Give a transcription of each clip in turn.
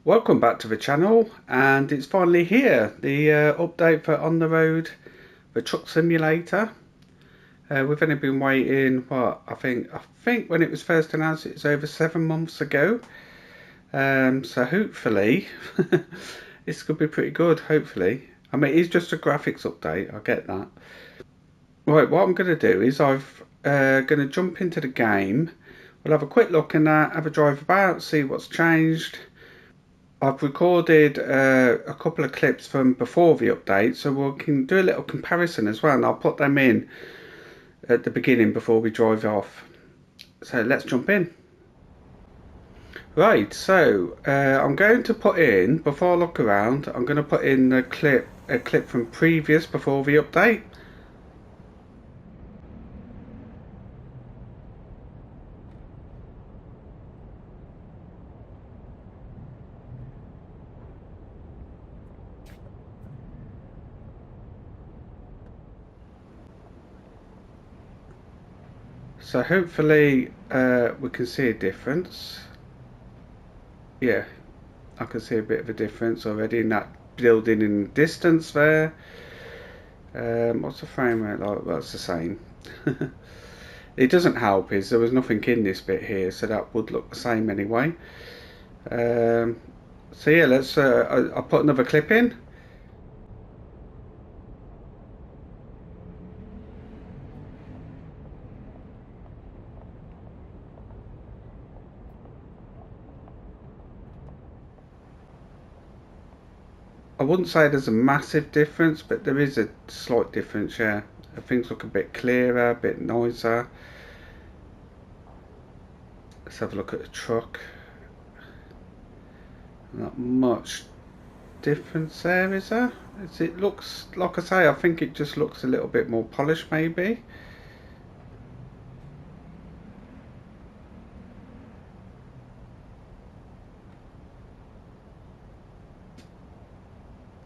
Welcome back to the channel, and it's finally here, the update for On the Road, the Truck Simulator. We've only been waiting, what, I think when it was first announced it was over 7 months ago. So hopefully this could be pretty good, hopefully. I mean, it's just a graphics update, I get that. Right, what I'm going to do is I'm going to jump into the game. We'll have a quick look and have a drive about, see what's changed. I've recorded a couple of clips from before the update, so we can do a little comparison as well, and I'll put them in at the beginning before we drive off. So let's jump in. Right, so I'm going to put in, before I look around, I'm going to put in a clip from previous before the update. So hopefully we can see a difference. Yeah, I can see a bit of a difference already in that building in distance there. What's the frame rate like? Well, it's the same. It doesn't help is there was nothing in this bit here, so that would look the same anyway. Um, so yeah, let's. I'll put another clip in. I wouldn't say there's a massive difference, but there is a slight difference. Yeah, things look a bit clearer, a bit noisier. Let's have a look at the truck. Not much difference there, is there? It looks, like I say, I think it just looks a little bit more polished, maybe.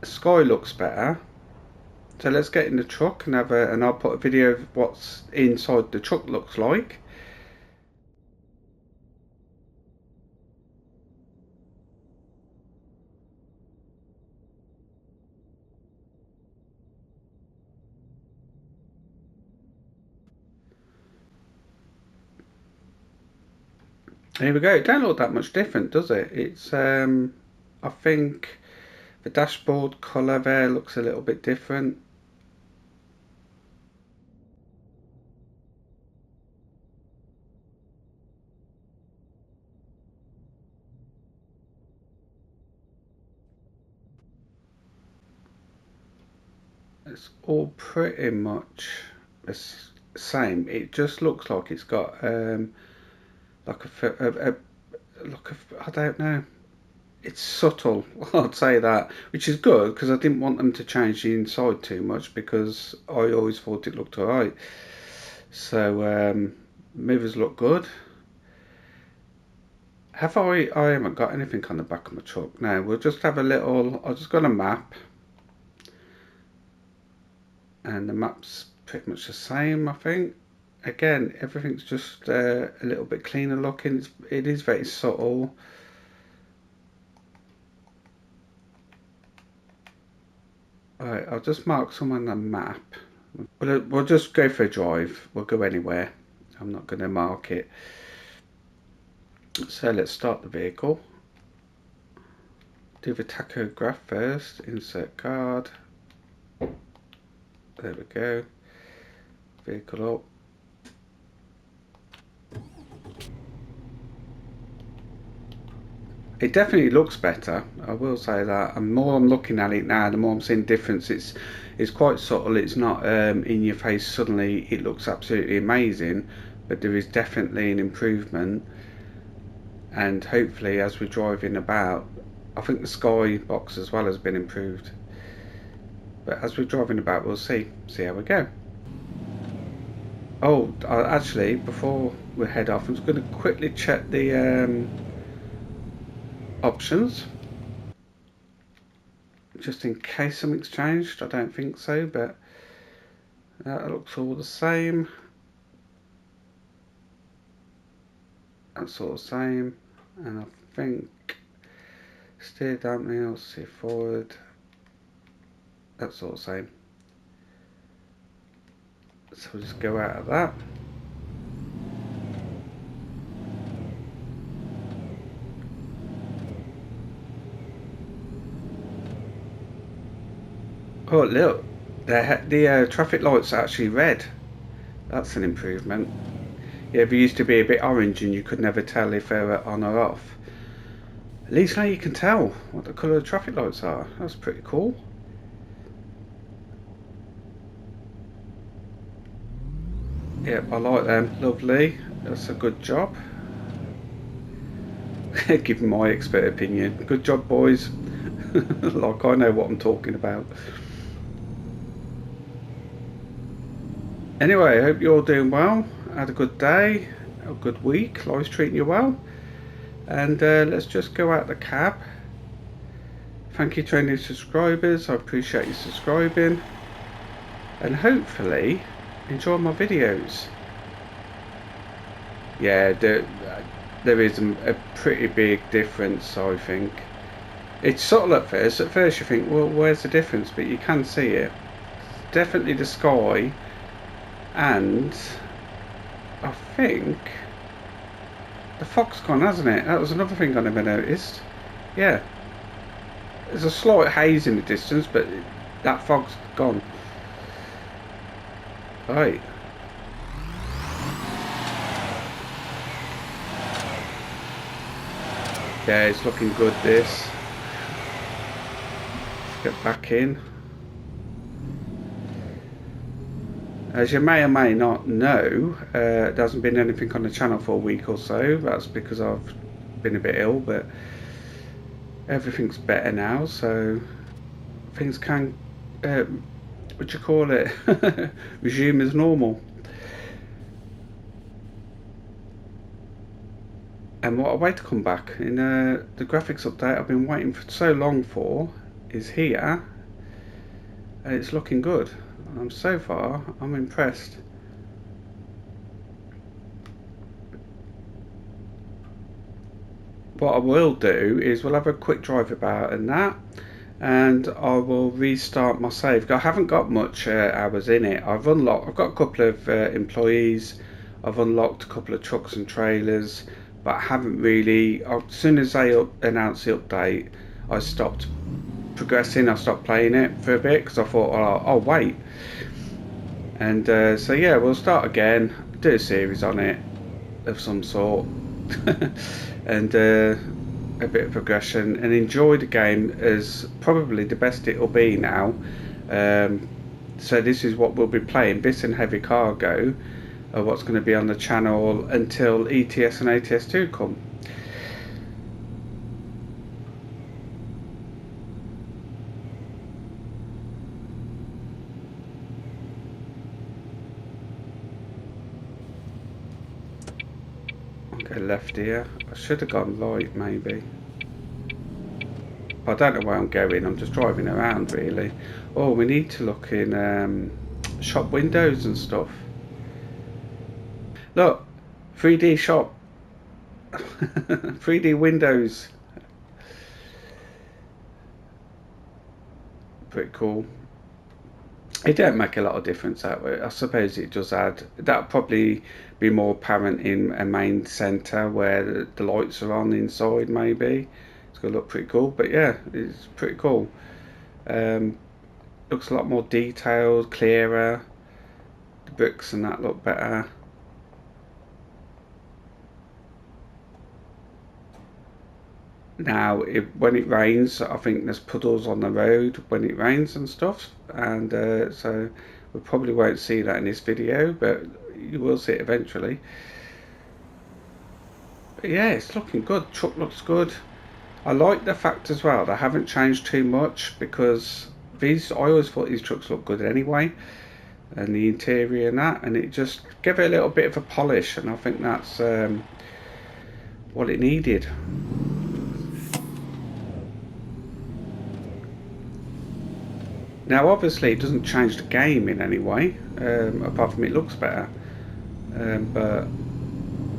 The sky looks better. So let's get in the truck and and I'll put a video of what's inside the truck looks like. Here we go. It don't look that much different, does it? It's I think the dashboard colour there looks a little bit different. It's all pretty much the same. It just looks like it's got like I don't know. It's subtle, I'd say that, which is good because I didn't want them to change the inside too much because I always thought it looked alright. So mirrors look good. I haven't got anything on the back of my truck. Now we'll just have a little. I just got a map, and the map's pretty much the same. I think. Again, everything's just a little bit cleaner looking. It is very subtle. Right, I'll just mark some on the map. We'll just go for a drive. We'll go anywhere. I'm not going to mark it. So let's start the vehicle. Do the tachograph first. Insert card. There we go. Vehicle up. It definitely looks better. I will say that. And the more I'm looking at it now, the more I'm seeing difference. It's quite subtle. It's not in your face suddenly. It looks absolutely amazing, but there is definitely an improvement. And hopefully, as we're driving about, I think the sky box as well has been improved. But as we're driving about, we'll see how we go. Oh, actually, before we head off, I'm just going to quickly check the options, just in case something's changed. I don't think so, but that looks all the same. That's all the same, and I think Steer downhill, steer forward. That's all the same. So we'll just go out of that. Oh look, the traffic lights are actually red. That's an improvement. Yeah, they used to be a bit orange and you could never tell if they were on or off. At least now you can tell what the colour of the traffic lights are. That's pretty cool. Yep, I like them. Lovely. That's a good job. Give my expert opinion. Good job, boys. Like I know what I'm talking about. Anyway, I hope you're all doing well. Had a good day, a good week. Life's treating you well. And let's just go out the cab. Thank you to any subscribers. I appreciate you subscribing. And hopefully enjoy my videos. Yeah, there is a pretty big difference, I think. It's subtle at first. At first you think, well, where's the difference? But you can see it. It's definitely the sky. And I think the fog's gone, hasn't it? That was another thing I never noticed. Yeah. There's a slight haze in the distance, but that fog's gone. Right. Yeah, it's looking good, this. Let's get back in. As you may or may not know, there hasn't been anything on the channel for a week or so. That's because I've been a bit ill, but everything's better now, so things can, what do you call it, resume as normal. And what a way to come back. In the graphics update I've been waiting for so long for is here, and it's looking good. So far, I'm impressed. What I will do is we'll have a quick drive about and that, and I will restart my save. I haven't got much hours in it. I've got a couple of employees. I've unlocked a couple of trucks and trailers, but I haven't really. As soon as they announced the update, I stopped progressing. I stopped playing it for a bit because I thought, well, I'll wait. And so yeah, we'll start again, do a series on it of some sort, and a bit of progression, and enjoy the game as probably the best it'll be now. So this is what we'll be playing, Bis and Heavy Cargo, what's going to be on the channel until ETS and ATS2 come. Go left here. I should have gone right, maybe. I don't know where I'm going. I'm just driving around, really. Oh, we need to look in shop windows and stuff. Look, 3D shop. 3D windows. Pretty cool. It don't make a lot of difference that way. I suppose it does add. That'll probably be more apparent in a main centre where the lights are on inside, maybe. It's going to look pretty cool, but yeah, it's pretty cool. Looks a lot more detailed, clearer. The bricks and that look better. Now, when it rains, I think there's puddles on the road when it rains and stuff, and so we probably won't see that in this video, but you will see it eventually. But yeah, it's looking good. Truck looks good. I like the fact as well they haven't changed too much, because I always thought these trucks looked good anyway, and the interior and that, and it just gave it a little bit of a polish, and I think that's what it needed. Now obviously it doesn't change the game in any way, apart from it looks better, but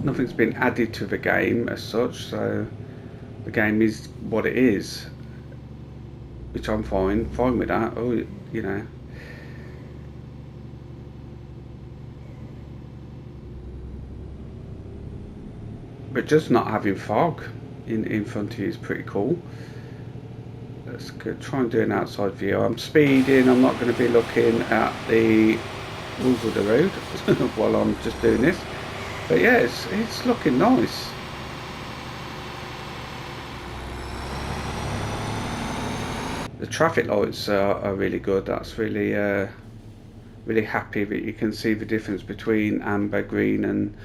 nothing's been added to the game as such, so the game is what it is, which I'm fine with that. Oh, you know. But just not having fog in front of you is pretty cool. Let's go, try and do an outside view. I'm speeding. I'm not going to be looking at the rules of the road while I'm just doing this. But yeah, it's looking nice. The traffic lights are really good. That's really really happy that you can see the difference between amber, green and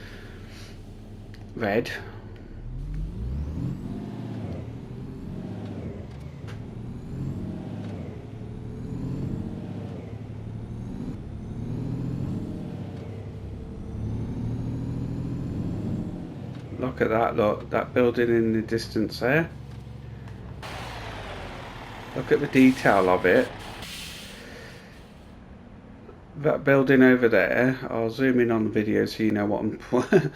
red. Look at that, look, that building in the distance there. Look at the detail of it. That building over there, I'll zoom in on the video so you know what I'm...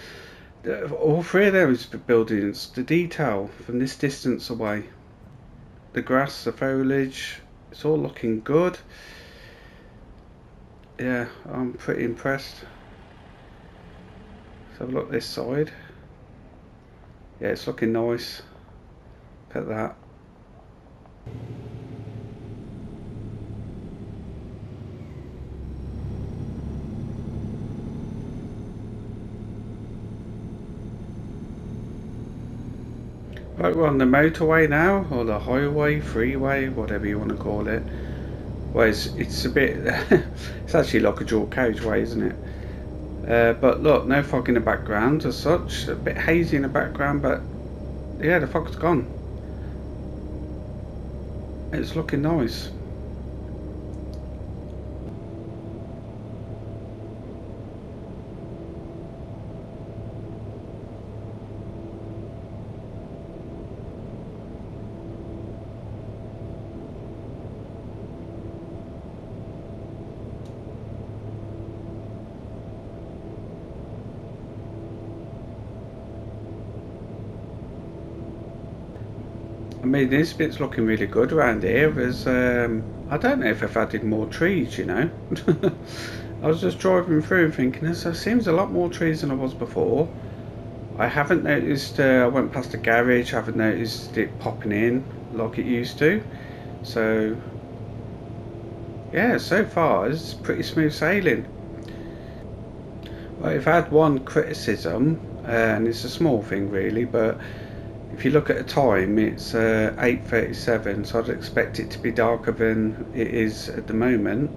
All three of those buildings, the detail from this distance away. The grass, the foliage, it's all looking good. Yeah, I'm pretty impressed. Let's have a look this side. Yeah, it's looking nice. Look at that. Right, we're on the motorway now, or the highway, freeway, whatever you want to call it. Well, it's a bit... it's actually like a dual carriageway, isn't it? But look, no fog in the background as such. A bit hazy in the background, but yeah, the fog's gone. It's looking nice. I mean, this bit's looking really good around here. There's, I don't know if they've added more trees, you know. I was just driving through and thinking, there seems a lot more trees than I was before. I haven't noticed, I went past the garage, I haven't noticed it popping in like it used to. So, yeah, so far it's pretty smooth sailing. Well, I've had one criticism, and it's a small thing really, but if you look at the time, it's 8:37, so I'd expect it to be darker than it is at the moment.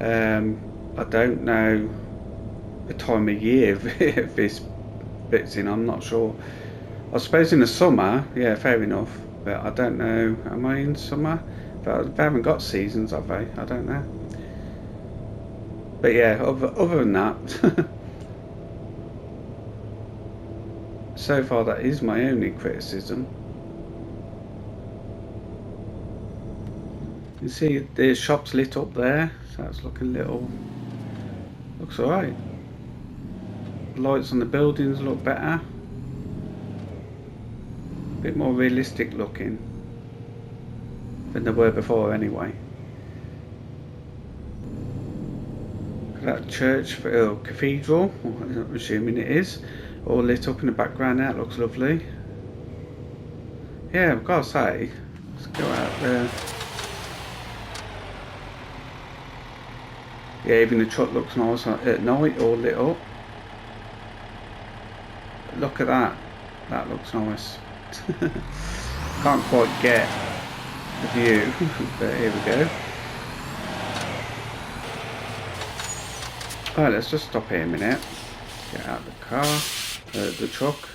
I don't know the time of year this bit's in, I'm not sure. I suppose in the summer, yeah, fair enough, but I don't know, am I in summer? But they haven't got seasons, have they? I don't know. But yeah, other than that, so far that is my only criticism. You see the shop's lit up there, so that's looking looks alright. Lights on the buildings look better. A bit more realistic looking than they were before anyway. Look at that church, cathedral, I'm assuming it is, all lit up in the background. That looks lovely. Yeah, I've got to say, let's go out there. Yeah, even the truck looks nice at night, all lit up. Look at that. That looks nice. Can't quite get the view, but here we go. Right, let's just stop here a minute. Get out of the car, the truck.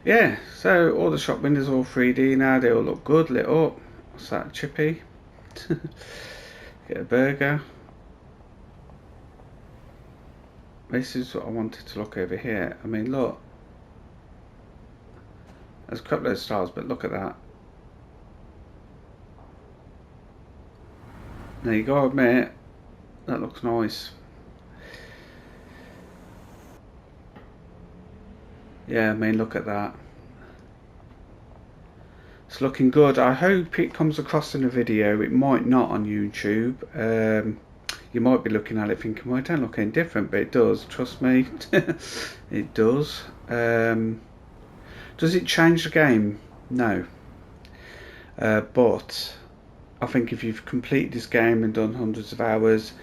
Yeah, so all the shop windows are all 3D now. They all look good, lit up. What's that, chippy? Get a burger. This is what I wanted to look over here. I mean, look. There's a couple of stars, but look at that. Now you gotta admit, that looks nice. Yeah, I mean, look at that. it's looking good. I hope it comes across in a video. It might not on YouTube. You might be looking at it thinking, well, it don't look any different, but it does, trust me. It does. Does it change the game? No. But I think if you've completed this game and done hundreds of hours,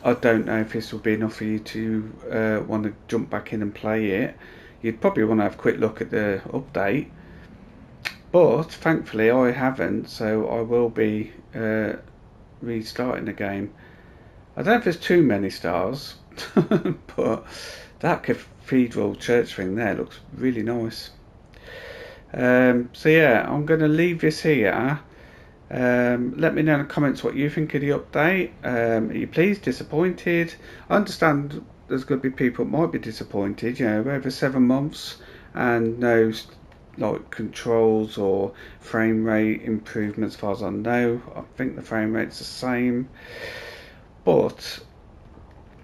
I don't know if this will be enough for you to want to jump back in and play it. You'd probably want to have a quick look at the update. But thankfully I haven't, so I will be restarting the game. I don't know if there's too many stars, but that cathedral church thing there looks really nice. So yeah, I'm going to leave this here. Let me know in the comments what you think of the update. Are you pleased, disappointed? I understand there's going to be people that might be disappointed, you know, over 7 months and no like controls or frame rate improvements as far as I know. I think the frame rate's the same, but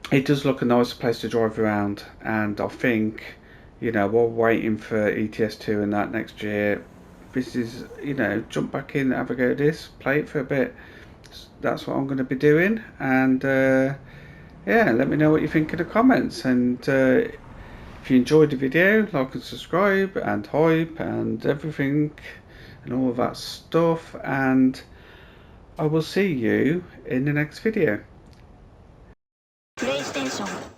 it does look a nice place to drive around, and I think, you know, while waiting for ETS2 and that next year, this is, you know, jump back in, have a go at this, play it for a bit. That's what I'm going to be doing, and yeah, let me know what you think in the comments, and if you enjoyed the video, like and subscribe and hype and everything and all of that stuff, and I will see you in the next video. PlayStation